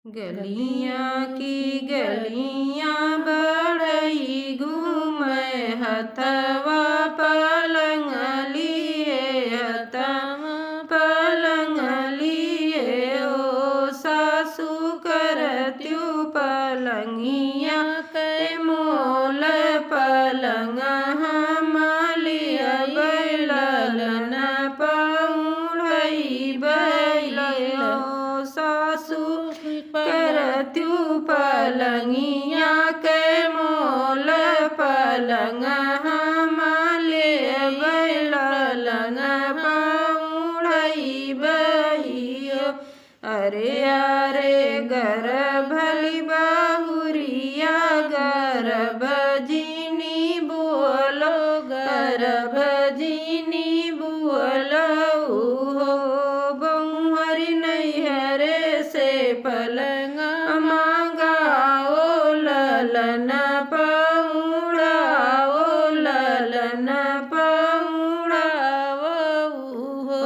गलियाँ की गलियाँ बढ़ई घूमै हथवा पलंग लिए हथवा पलंग लिए ओ सासु करत्यु पलंगिया के मोल पलंग हम लिया बैलन पौड़ई बैलो सासु करत्यु पलंगिया के मोल पलंग हम ले बैलन पौड़ई बहियो अरे अरे गर्भली बहुरिया गर्भजिनी बोलो गर्भजिनी बोलो हो बहुहरी नैहरे से पलंग मांगाओ ललन पौड़ाओ ललन पौड़ाओ हो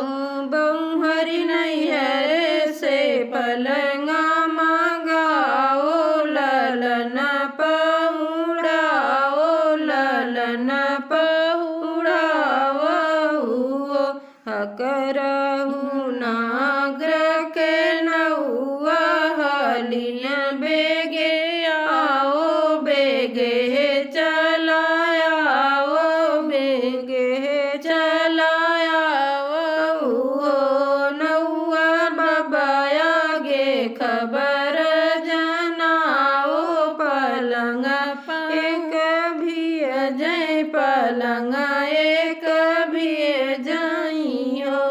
बहुहरी नैहरे से पलंग मांगाओ ललन पौड़ाओ ललन पौड़ाओ हो हकरहु नाग्र के नौआ हलिया बेगे आओ बेगे चलाओ बेगे चलाओ नौआ बबाया गे खबर जनाओ पलंग एक भी जय पलंग एक भी जई हो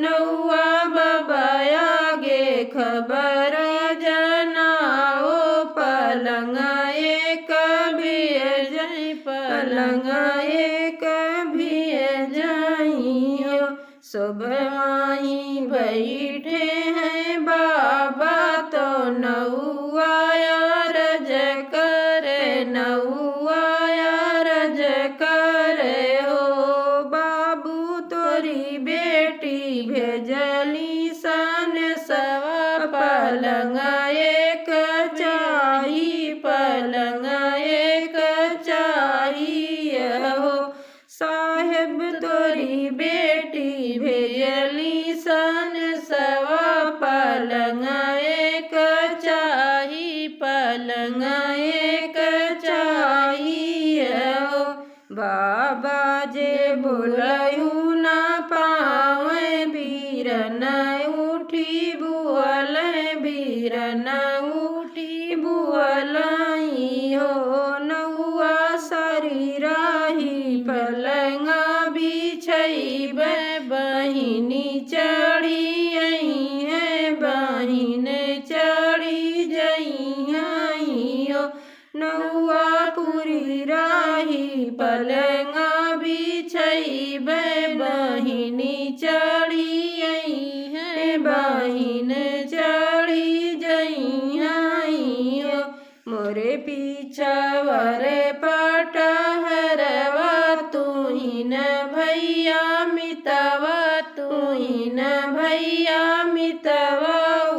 नौआ बबाया गे खबर जनाओ पलंग एक भी जय पलंग एक भी जई हो सुबह बैठे हैं बाबा तो नौआ रज करे नौआ रज करे हो बाबू तोरी बेटी भेजली सन सवा पलंग एक चाही पलंग एक चाहिए हो साहेब तोरी बेटी भेजली सन सवा पलंग एक चाही पलंग एक चाहिए हो बाबा जे बोलयू न पावे बीरन उठी बुअल बीरन उठी बुअलई हो नौआ शरीराही पलंग बिछई बहिनी चढ़ी आई है बहिन चढ़ी जई हो नौआ पूरी राही पलंग बिछई बहिनी चढ़ी आई है बहिन चढ़ी जई हो मोरे पीछा वरे पटहरवा तुही न भैया मितवा तुही न भैया मितवा ओ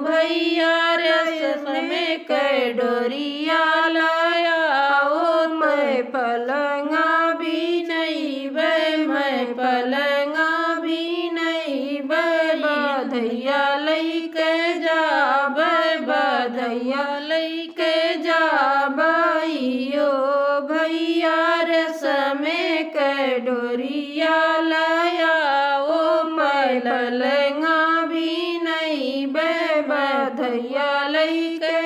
भैया रस में कै डोरिया लाया ओ मैं पलंगा भी नहीं मैं पलंगा भी नहीं बधैया लई के जा बधैया लई के जा बाइयो भैया रस में कै डोरिया लाया ओ मैं पलंगा भी नहीं बधैया लई के